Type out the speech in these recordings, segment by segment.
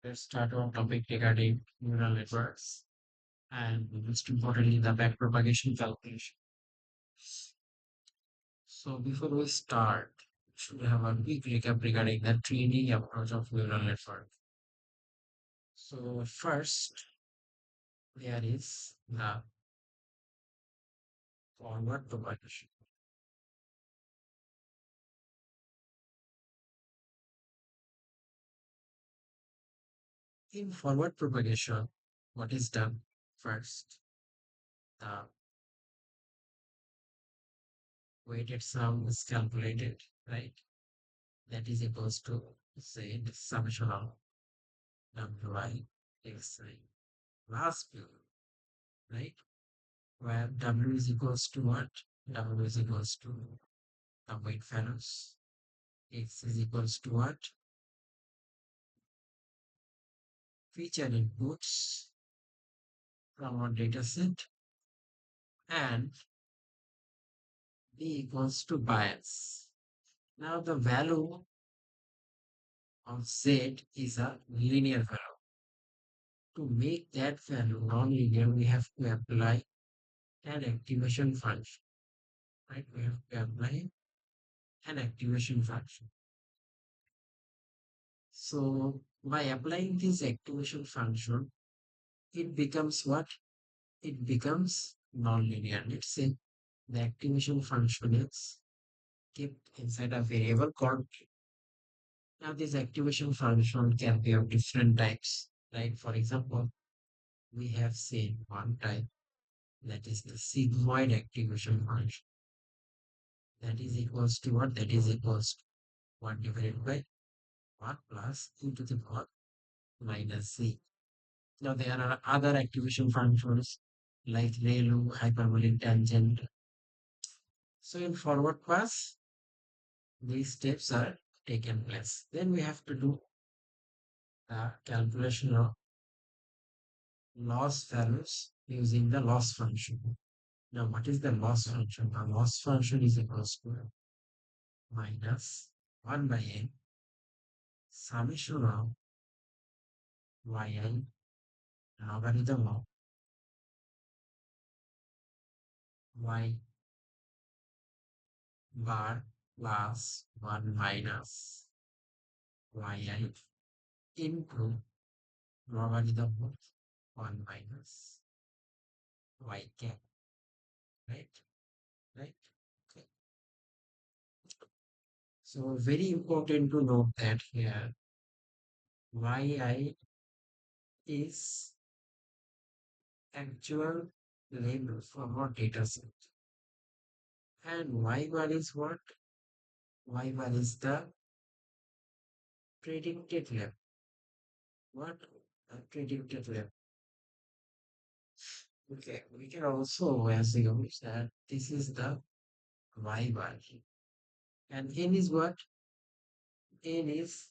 Let's start our topic regarding neural networks and most importantly, the backpropagation calculation. So before we start, we should have a quick recap regarding the training approach of neural network. So first, there is the forward propagation. In forward propagation, what is done first? The weighted sum is calculated, right? That is equals to say the summation of wi xi last period, right? Where W is equals to what? W is equals to the weight values. X is equals to what? Feature inputs from our data set and B equals to bias. Now the value of Z is a linear value. To make that value non-linear, we have to apply an activation function, right? We have to apply an activation function. So by applying this activation function, it becomes what? It becomes non-linear. Let's say the activation function is kept inside a variable called Q. Now this activation function can be of different types. Like for example, we have seen one type that is the sigmoid activation function. That is equals to what? That is equals to 1 divided by 1 plus e to the power minus c. Now there are other activation functions like ReLU, hyperbolic tangent. So in forward pass, these steps are taken place. Then we have to do the calculation of loss values using the loss function. Now, what is the loss function? The loss function is equals to minus 1 by n summation of yi logarithm of y bar plus 1 minus yi into logarithm of 1 minus y cap, right? Right? Okay. So very important to note that here yi is actual label for our data set. And y bar is what? Y bar is the predicted level. What? Predicted level. Okay, we can also assume that this is the y bar. And n is what? N is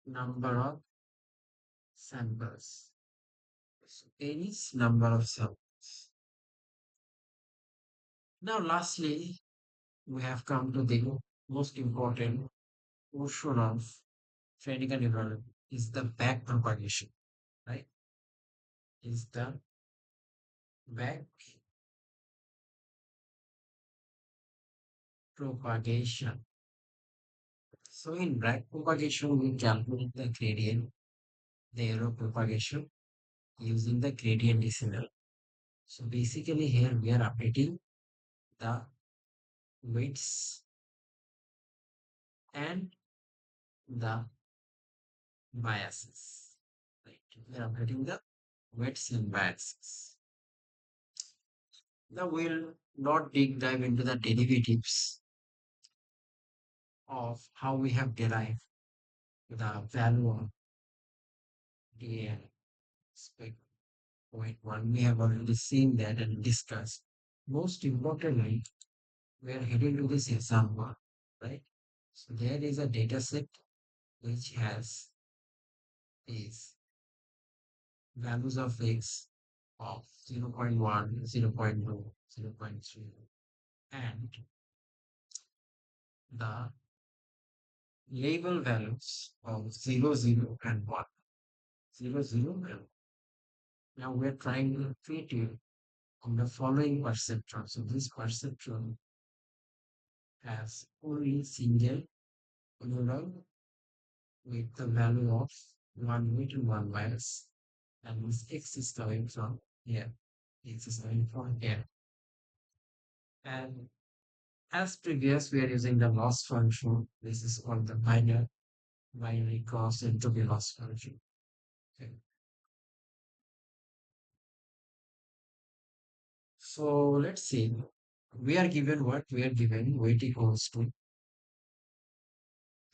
number of samples. So n is number of samples. Now, lastly, we have come to the most important portion of training and development is the back propagation, right? Is the back propagation. So in back propagation, we calculate the gradient, the arrow propagation using the gradient descendant. So basically here we are updating the weights and the biases. Right? We are updating the weights and biases. Now we'll not deep dive into the derivatives of how we have derived the value of the spec point one. We have already seen that and discussed. Most importantly, we are heading to this example, right? So there is a data set which has these values of x of 0.1, 0.2, 0.3, and the label values of 0, 0, and 1. 0, 0. Now we're trying to fit it on the following perceptron. So this perceptron has only single neuron with the value of 1 meter 1 bias, and this x is coming from here, x is coming from here. And as previous, we are using the loss function. This is called the binary cross entropy loss function. Okay. So let's see. We are given what? We are given weight equals to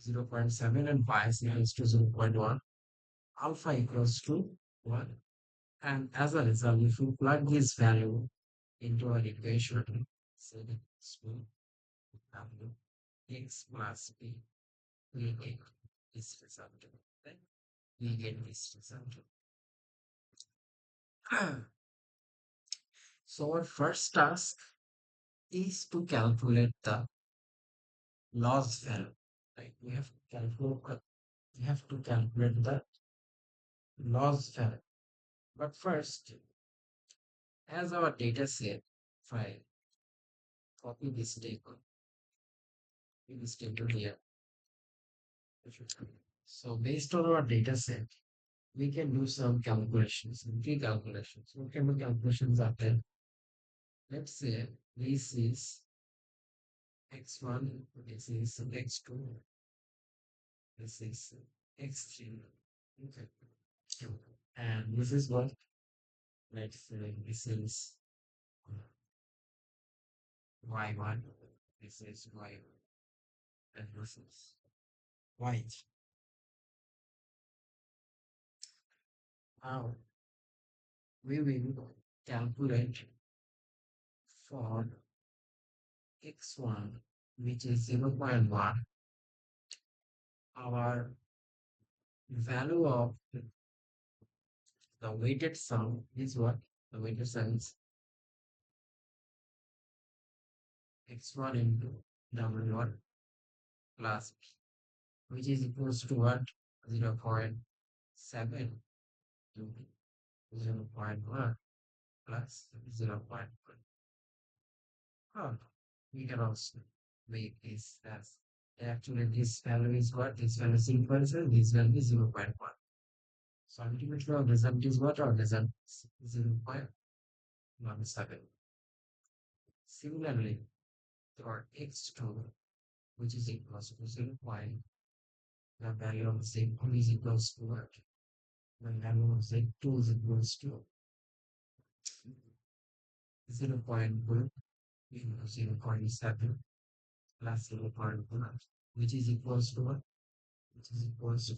0.7 and bias equals to 0.1, alpha equals to 1. And as a result, if you plug this value into an equation, say that it's w x plus b, we get this result. Right? We get this result. So our first task is to calculate the loss value. Right? We have to calculate the loss value. But first, as our data set, if I copy this table here. So based on our data set, we can do some calculations, pre-calculations. What kind of calculations are there? Let's say this is x1, this is x2, this is x3. Okay. And this is what? Let's say this is y1, this is y, and this is y. Now we will calculate for x1, which is 0.1, our value of the weighted sum is what? The weighted sum is x1 into w1 plus p, which is equals to what? 0.7 to 0.1 plus 0.1. Oh, we can also make this as actually this value is what? This value is equal to this value is 0.1. So ultimately our result is what? Our result is 0.17. Similarly, for x2, which is equals to 0. The value of z1 is equals to what? The value of z2 is equals to 0.1 into 0.7 plus 0.1, which is equals to what? Which is equals to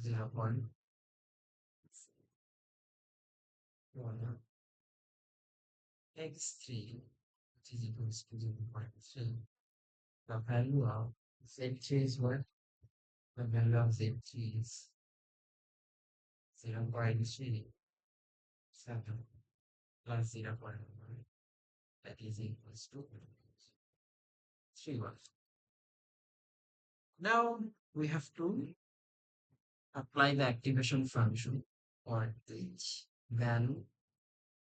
0.1 x3, which is equals to 0.3. The value of z3 is what? The value of z3 is 0.37 plus 0.1, that is equals to 3. Now we have to apply the activation function for each value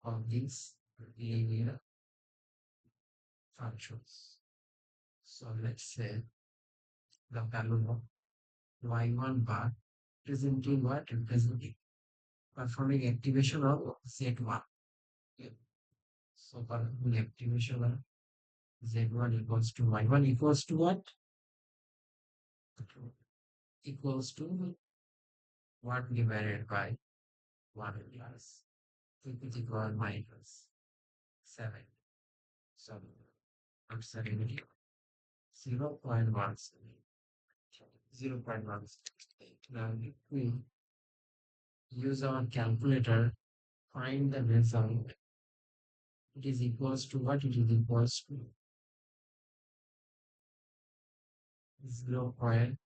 of these linear functions. So let's say the value of y1 bar representing what? Representing performing activation of z1. Okay. So performing activation of z1 equals to y1 equals to what? Equals to what divided by 1 plus is equal minus 7. So not 70, 0.17. 0.168. Now if we use our calculator, find the result, it is equals to what? It is equals to 0.5.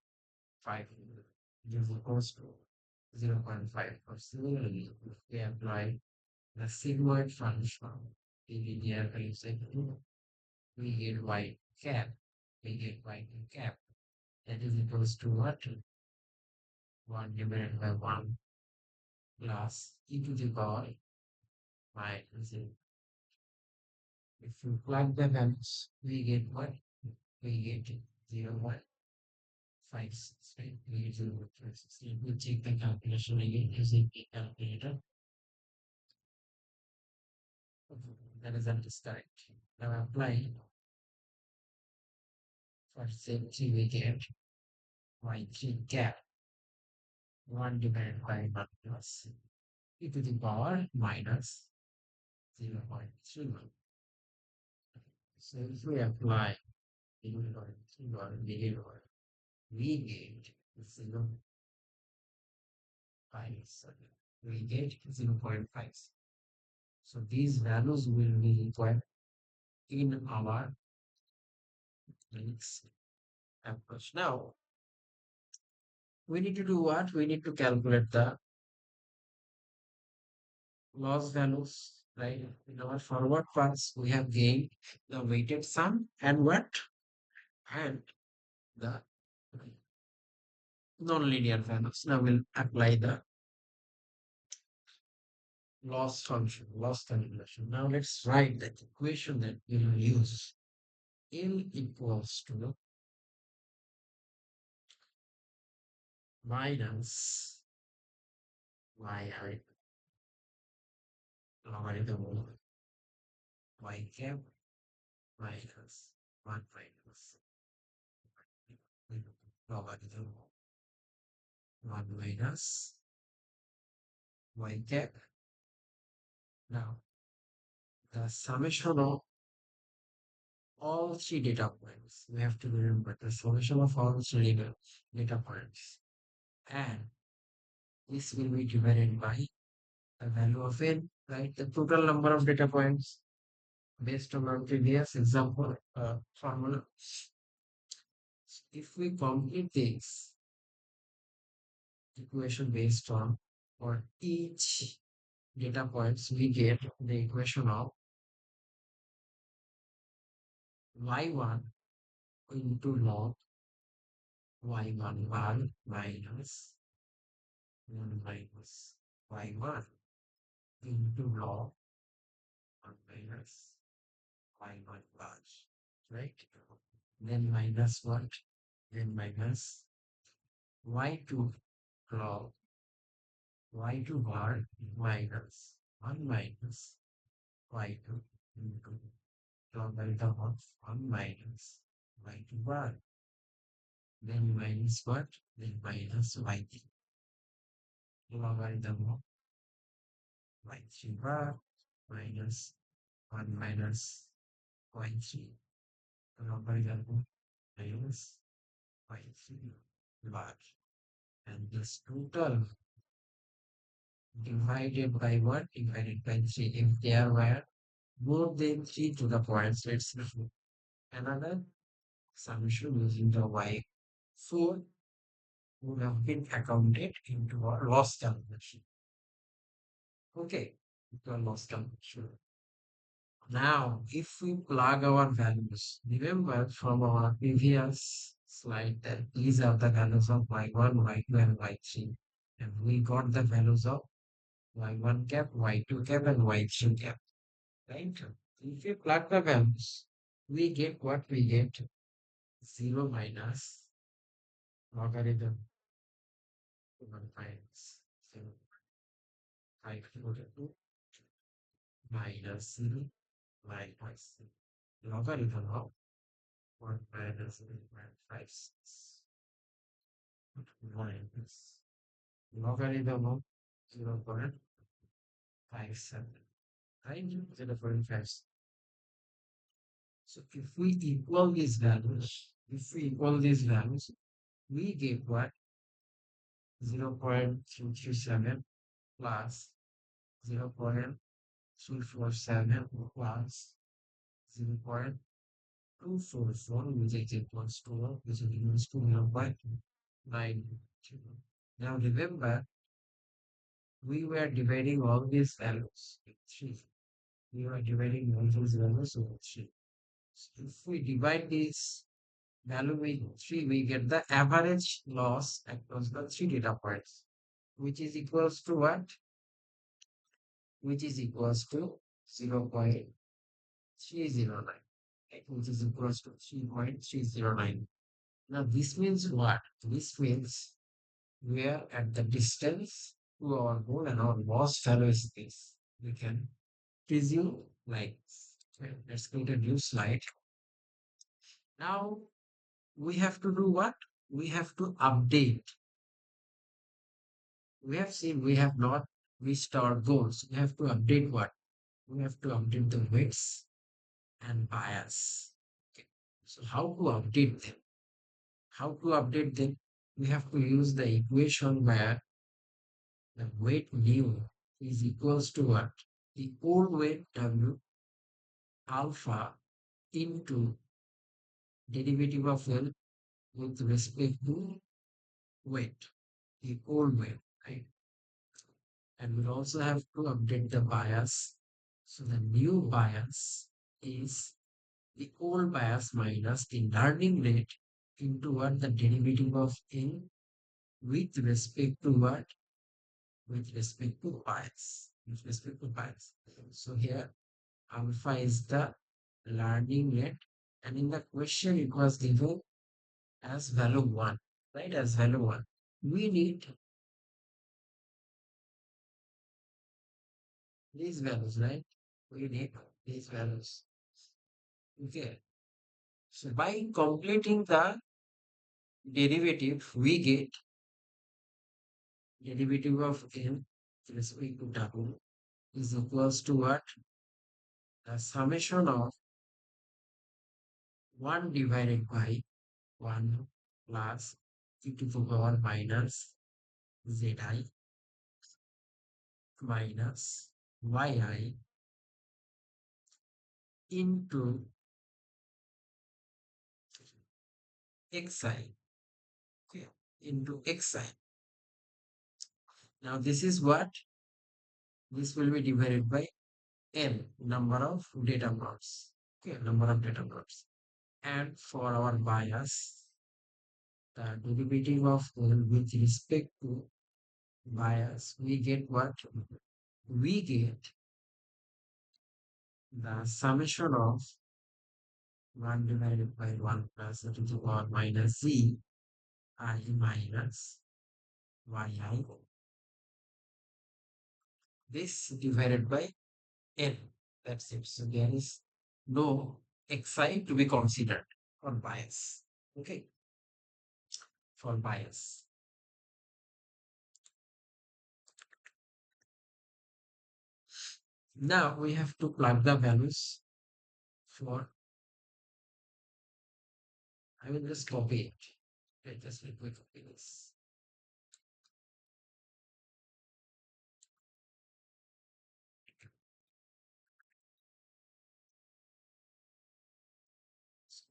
It is equals to 0.5. Or similarly, if we apply the sigmoid function in linear equation, we get y cap. We get y cap. That is equals to what? 1 divided by 1 plus e to the power minus zero. If you plug the values, we get what? We get 0.56, right? We get 0.56. Let me check the calculation again using the calculator. That is correct. Now apply for safety, we get y3 cap 1 divided by 1 plus e to the power minus 0.31. So if we apply 0.31 milliwatt, we get 0.57. We get 0.5. So these values will be required in our next approach. Now, we need to do what? We need to calculate the loss values, right? In our forward paths, we have gained the weighted sum and what? And the non-linear values. Now we'll apply the loss function, loss calculation. Now let's write that equation that we will use. L equals to minus yi logarithm of y cap minus 1 minus logarithm of 1 minus y cap. Now, the summation of all three data points. We have to remember the summation of all three data points. And this will be divided by the value of n, right? The total number of data points based on our previous example formula. If we complete this equation based on for each data points, we get the equation of y1 into log y1 bar minus 1 minus y1 into log 1 minus y1 bar, right? Then minus what? Then minus y2 log y2 bar minus 1 minus y2 into logarithm of 1 minus y2 bar. Then minus what? Then minus y3 logarithm of y3 bar minus 1 minus y3 logarithm of minus y3 bar. And this total divided by what? Divided by 3. If there were more than 3 to the points, let's do another summation using the y4 would have been accounted into our loss calculation. Okay, into our loss calculation. Now, if we plug our values, remember from our previous slide that these are the values of y1, y2, and y3. And we got the values of y1 cap, y2 cap, and y3 cap. Right? If we plug the values, we get what we get 0 minus logarithm 1 minus 0 5 to 2 minus 0 minus logarithm of 1 minus 0.56 minus logarithm of 0.57, right? 0.5. So if we equal these values, we get what? 0.337 plus 0.347 plus 0.244, which is equals to, which is equals to 0.9. Now remember, we were dividing all these values with 3. We were dividing all these values with 3. So if we divide this value with 3, we get the average loss across the 3 data points, which is equals to what? Which is equals to 0.309, right? Which is equals to 3.309. Now, this means what? This means we are at the distance to our goal and our loss value is this. We can presume like this. Okay, let's go to a new slide. Now, we have to do what? We have to update. We have seen we have not reached our goals. We have to update what? We have to update the weights and bias. Okay. So how to update them? How to update them? We have to use the equation where the weight nu is equals to what? The old weight W alpha into derivative of L with respect to weight, the old weight, right? And we'll also have to update the bias. So the new bias is the old bias minus the learning rate into what the derivative of N with respect to what? With respect to bias. With respect to bias. So here alpha is the learning rate, and in the question it was given as value 1, right? As value 1. We need these values, right? We need these values. Okay. So by completing the derivative, we get derivative of n with respect to w is equals to what? The summation of 1 divided by 1 plus e to the power minus zi minus yi into xi, okay, into xi. Now this is what? This will be divided by n, number of data points. Okay, number of data points. And for our bias, the derivative of L with respect to bias, we get what? We get the summation of 1 divided by 1 plus e to the power minus z I minus yi. This divided by n. That's it. So there is no xi to be considered for bias. Okay, for bias. Now we have to plug the values for, I will just copy it. Okay, just let me copy this.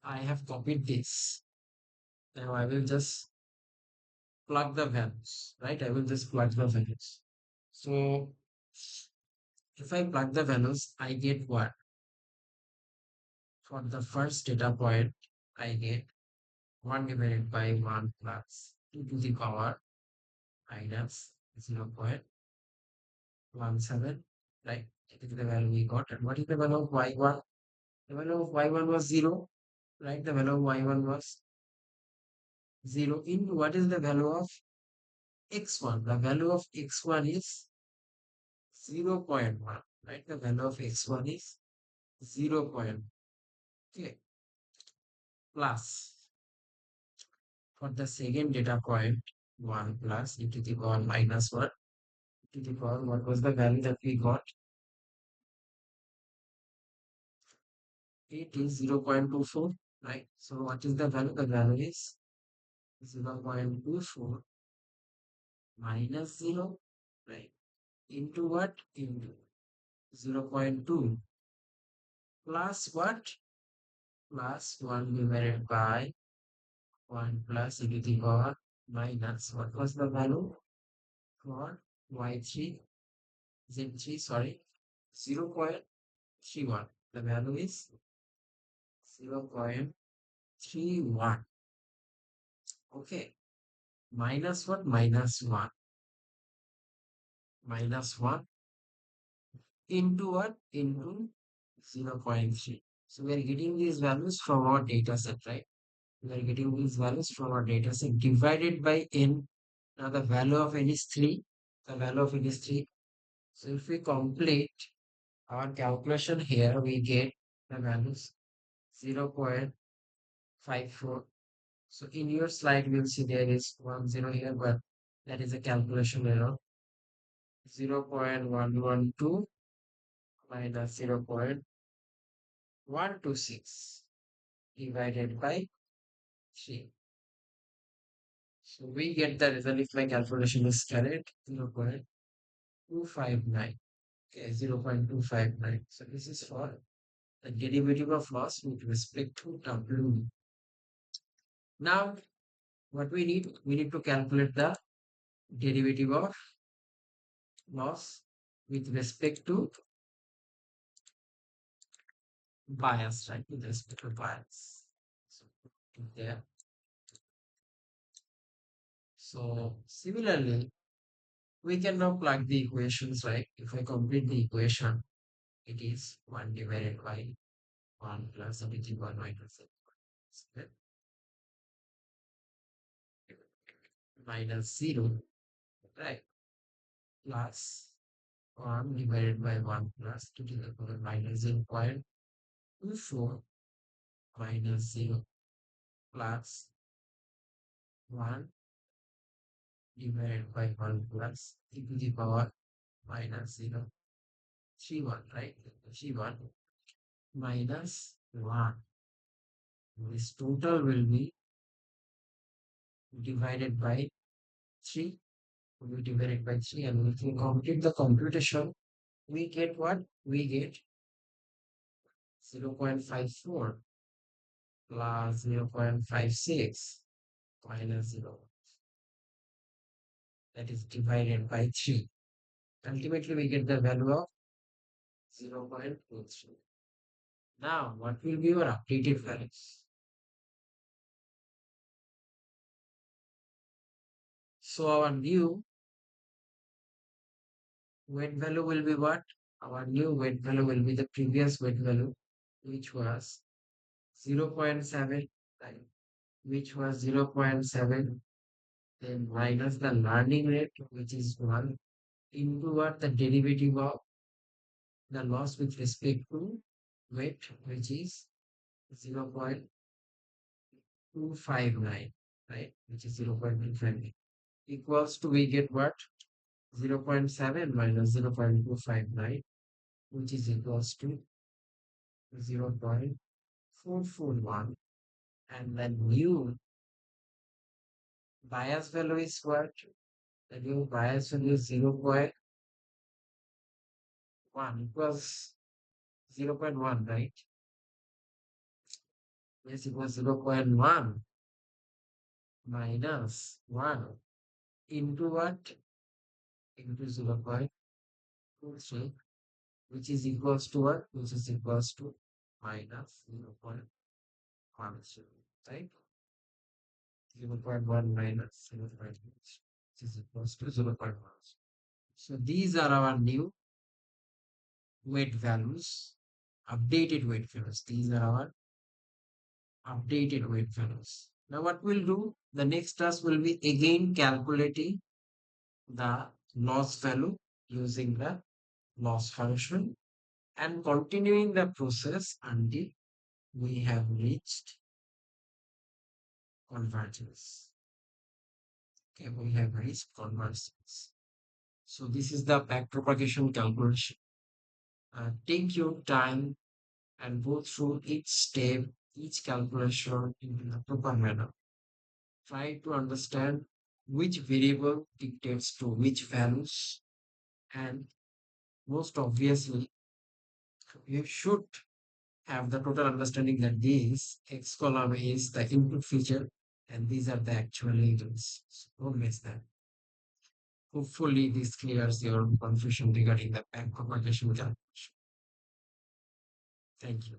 I have copied this. Now I will just plug the values, right? I will just plug the values. So if I plug the values, I get what? For the first data point, I get 1 divided by 1 plus 2 to the power minus 0.17, right? That is the value we got. And what is the value of y1? The value of y1 was 0, right? The value of y1 was 0 into what is the value of x1? The value of x1 is 0.1, right? The value of x1 is 0.1. Okay, plus for the second data point 1 plus e to the power minus 1 to the power, what was the value that we got? It is 0.24, right? So what is the value? The value is 0.24 minus 0, right? Into what? Into 0.2 plus what? Plus 1 divided by 1 plus e to the power minus, what was the value for y3, z3, sorry, 0.31. The value is 0.31. 3, 1. Okay. Minus what? Minus 1. Minus 1 into what? Into 0.3. So we are getting these values from our data set, right? We are getting these values from our data set divided by n. Now the value of n is 3. The value of n is 3. So if we complete our calculation here, we get the values 0.54. So in your slide, you'll see there is 10 here, but that is a calculation error. 0.112 minus 0.126 divided by 3. So we get the result if my calculation is correct, 0.259. Okay, 0.259. So this is for the derivative of loss with respect to W. Now, what we need? We need to calculate the derivative of loss with respect to bias, right? With respect to bias. So there. So similarly, we can now plug the equations, right? If I complete the equation, it is 1 divided by 1 plus everything 1 minus it, minus 0, right? Plus 1 divided by 1 plus 2 to the power minus 0.24 minus 0 plus 1 divided by 1 plus e to the power minus 0, 3 1, right? 3 1 minus 1. This total will be divided by 3. Will be divided by 3, and if we complete the computation, we get what? We get 0.54 plus 0.56 minus 0. That is divided by 3. Ultimately, we get the value of 0.23. Now, what will be your updated values? So, our new weight value will be what? Our new weight value will be the previous weight value, which was 0.7, right? Which was 0.7, then minus the learning rate, which is 1, into what? The derivative of the loss with respect to weight, which is 0.259, right? Which is 0.259 equals to, we get what? 0.7 minus 0.259, which is equals to 0.441. And the new bias value is what? The new bias value is 0.1. It was 0.1, right? Yes, it was 0.1 minus 1 into what? Into 0.23, which is equals to what? Which is equals to minus 0.13, right? 0.1 minus 0.1, which is equals to 0.1. So these are our new weight values, updated weight values. These are our updated weight values. Now what we'll do, the next task will be again calculating the loss value using the loss function and continuing the process until we have reached convergence. Okay, we have reached convergence. So this is the backpropagation calculation. Take your time and go through each step, each calculation in a proper manner. Try to understand which variable dictates to which values, and most obviously, you should have the total understanding that this X column is the input feature and these are the actual labels. So don't miss that. Hopefully, this clears your confusion regarding the back propagation calculation. Thank you.